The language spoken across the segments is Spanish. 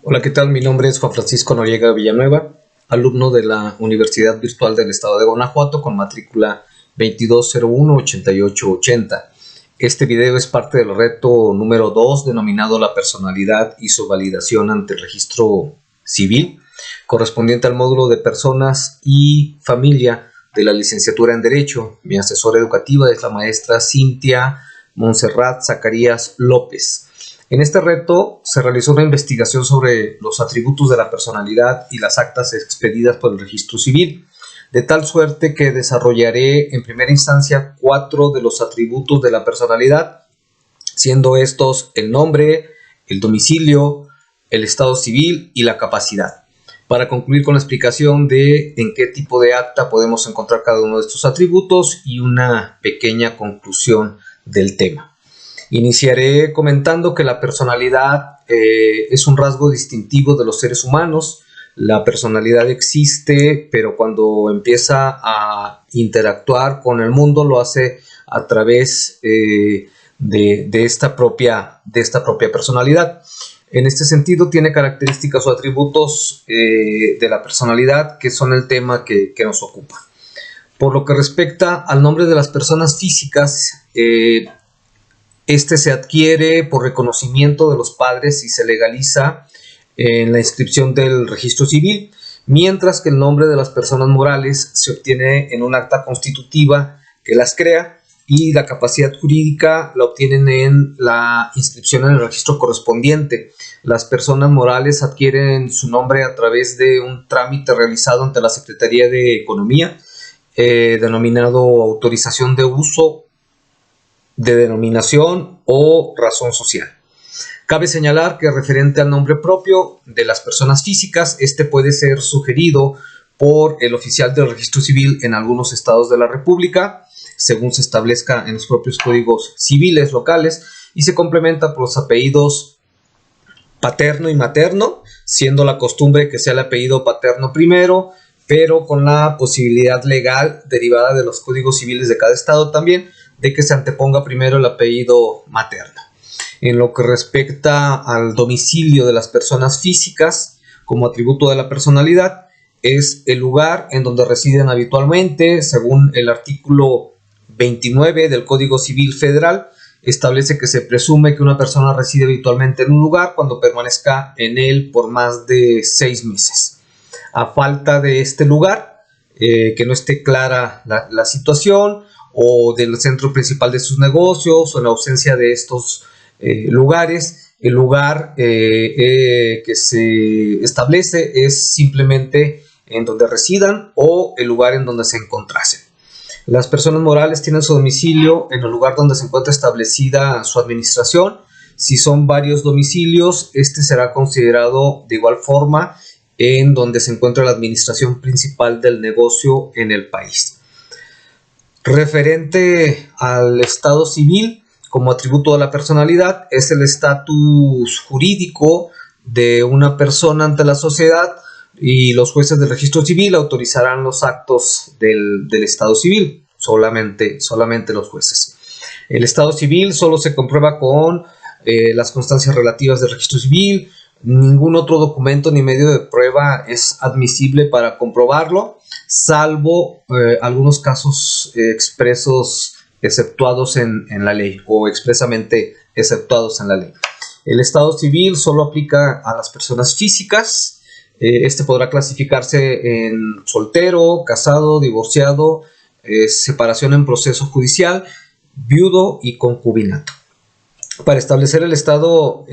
Hola, ¿qué tal? Mi nombre es Juan Francisco Noriega Villanueva, alumno de la Universidad Virtual del Estado de Guanajuato con matrícula 2201-8880. Este video es parte del reto número 2 denominado La personalidad y su validación ante el registro civil, correspondiente al módulo de personas y familia de la licenciatura en Derecho. Mi asesora educativa es la maestra Cintia Montserrat Zacarías López. En este reto se realizó una investigación sobre los atributos de la personalidad y las actas expedidas por el registro civil, de tal suerte que desarrollaré en primera instancia 4 de los atributos de la personalidad, siendo estos el nombre, el domicilio, el estado civil y la capacidad, para concluir con la explicación de en qué tipo de acta podemos encontrar cada uno de estos atributos y una pequeña conclusión del tema. Iniciaré comentando que la personalidad es un rasgo distintivo de los seres humanos. La personalidad existe, pero cuando empieza a interactuar con el mundo lo hace a través de esta propia personalidad. En este sentido, tiene características o atributos de la personalidad que son el tema que nos ocupa. Por lo que respecta al nombre de las personas físicas, este se adquiere por reconocimiento de los padres y se legaliza en la inscripción del registro civil, mientras que el nombre de las personas morales se obtiene en un acta constitutiva que las crea y la capacidad jurídica la obtienen en la inscripción en el registro correspondiente. Las personas morales adquieren su nombre a través de un trámite realizado ante la Secretaría de Economía, denominado autorización de uso de denominación o razón social. Cabe señalar que referente al nombre propio de las personas físicas, este puede ser sugerido por el oficial del registro civil en algunos estados de la República, según se establezca en los propios códigos civiles locales, y se complementa por los apellidos paterno y materno, siendo la costumbre que sea el apellido paterno primero, pero con la posibilidad legal derivada de los códigos civiles de cada estado también, de que se anteponga primero el apellido materno. En lo que respecta al domicilio de las personas físicas, como atributo de la personalidad, es el lugar en donde residen habitualmente. Según el artículo 29 del Código Civil Federal, establece que se presume que una persona reside habitualmente en un lugar cuando permanezca en él por más de 6 meses. A falta de este lugar, que no esté clara la situación, o del centro principal de sus negocios, o en ausencia de estos lugares, el lugar que se establece es simplemente en donde residan o el lugar en donde se encontrasen. Las personas morales tienen su domicilio en el lugar donde se encuentra establecida su administración. Si son varios domicilios, este será considerado de igual forma en donde se encuentra la administración principal del negocio en el país. Referente al estado civil, como atributo de la personalidad, es el estatus jurídico de una persona ante la sociedad, y los jueces del registro civil autorizarán los actos del estado civil, solamente los jueces. El estado civil solo se comprueba con las constancias relativas del registro civil. Ningún otro documento ni medio de prueba es admisible para comprobarlo, salvo algunos casos expresos exceptuados en la ley, o expresamente exceptuados en la ley. El estado civil solo aplica a las personas físicas. Este podrá clasificarse en soltero, casado, divorciado, separación en proceso judicial, viudo y concubinato. Para establecer el estado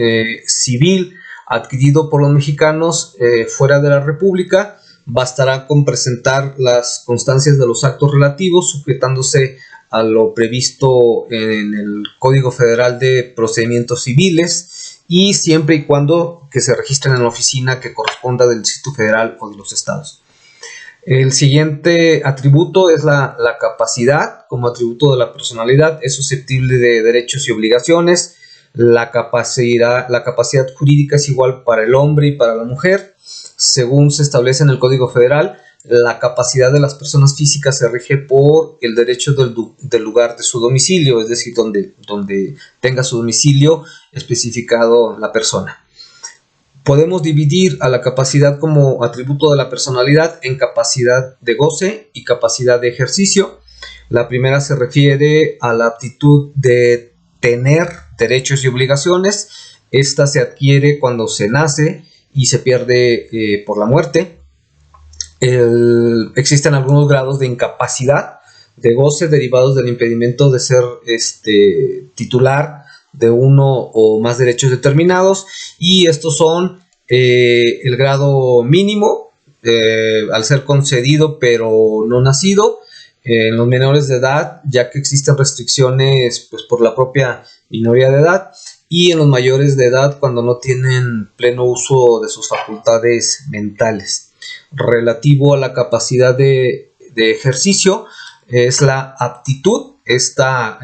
civil adquirido por los mexicanos fuera de la República, bastará con presentar las constancias de los actos relativos, sujetándose a lo previsto en el Código Federal de Procedimientos Civiles, y siempre y cuando que se registren en la oficina que corresponda del Distrito Federal o de los estados. El siguiente atributo es la capacidad. Como atributo de la personalidad, es susceptible de derechos y obligaciones. La capacidad jurídica es igual para el hombre y para la mujer. Según se establece en el Código Federal, la capacidad de las personas físicas se rige por el derecho del lugar de su domicilio, es decir, donde tenga su domicilio especificado la persona. Podemos dividir a la capacidad como atributo de la personalidad en capacidad de goce y capacidad de ejercicio. La primera se refiere a la aptitud de tener derechos y obligaciones. Esta se adquiere cuando se nace y se pierde por la muerte. Existen algunos grados de incapacidad de goce derivados del impedimento de ser titular de uno o más derechos determinados, y estos son el grado mínimo al ser concedido pero no nacido en los menores de edad, ya que existen restricciones pues, por la propia minoría de edad, y en los mayores de edad cuando no tienen pleno uso de sus facultades mentales. Relativo a la capacidad de ejercicio, es la aptitud. Esta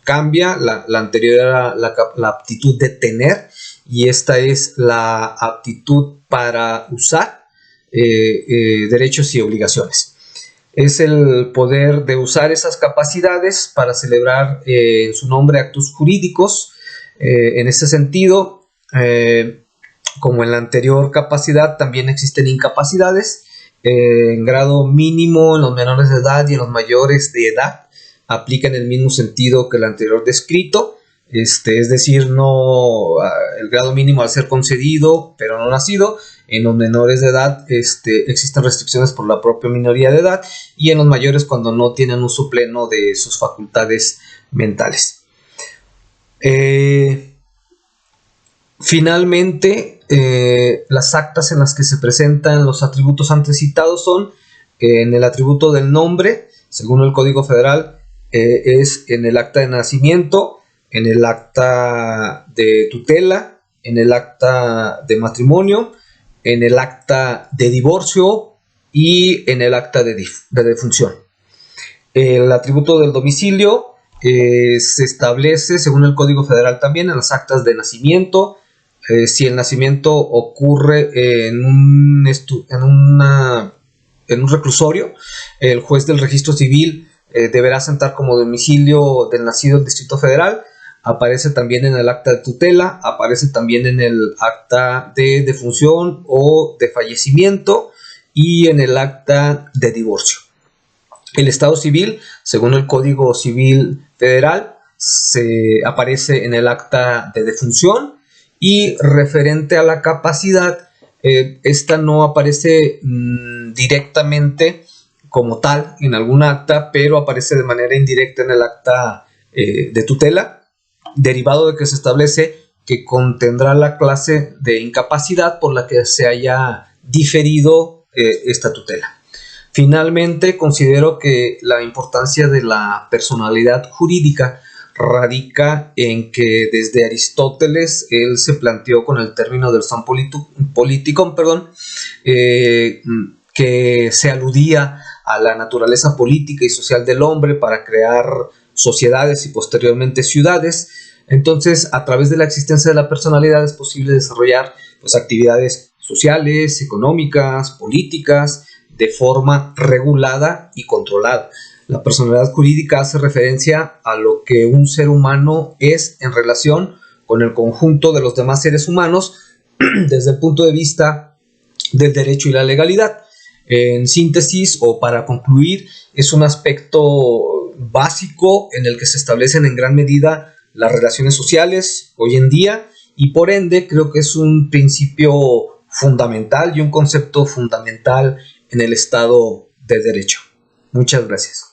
cambia, la anterior era la aptitud de tener, y esta es la aptitud para usar derechos y obligaciones. Es el poder de usar esas capacidades para celebrar en su nombre actos jurídicos. En este sentido, como en la anterior capacidad, también existen incapacidades en grado mínimo en los menores de edad y en los mayores de edad. Aplica en el mismo sentido que el anterior descrito, es decir, no el grado mínimo al ser concedido pero no nacido. En los menores de edad existen restricciones por la propia minoría de edad, y en los mayores cuando no tienen uso pleno de sus facultades mentales. Finalmente, las actas en las que se presentan los atributos antes citados son en el atributo del nombre, según el Código Federal, es en el acta de nacimiento, en el acta de tutela, en el acta de matrimonio, en el acta de divorcio y en el acta de defunción. El atributo del domicilio se establece, según el Código Federal, también en las actas de nacimiento. Si el nacimiento ocurre en un reclusorio, el juez del registro civil deberá sentar como domicilio del nacido el Distrito Federal. Aparece también en el acta de tutela, aparece también en el acta de defunción o de fallecimiento y en el acta de divorcio. El estado civil, según el Código Civil Federal, se aparece en el acta de defunción. Y referente a la capacidad, esta no aparece directamente como tal en algún acta, pero aparece de manera indirecta en el acta de tutela, derivado de que se establece que contendrá la clase de incapacidad por la que se haya diferido esta tutela. Finalmente, considero que la importancia de la personalidad jurídica radica en que desde Aristóteles él se planteó con el término del San Politikon, que se aludía a la naturaleza política y social del hombre para crear sociedades y posteriormente ciudades. Entonces, a través de la existencia de la personalidad es posible desarrollar pues, actividades sociales, económicas, políticas, de forma regulada y controlada. La personalidad jurídica hace referencia a lo que un ser humano es en relación con el conjunto de los demás seres humanos desde el punto de vista del derecho y la legalidad. En síntesis, o para concluir, es un aspecto básico en el que se establecen en gran medida las relaciones sociales hoy en día, y por ende creo que es un principio fundamental y un concepto fundamental en el Estado de Derecho. Muchas gracias.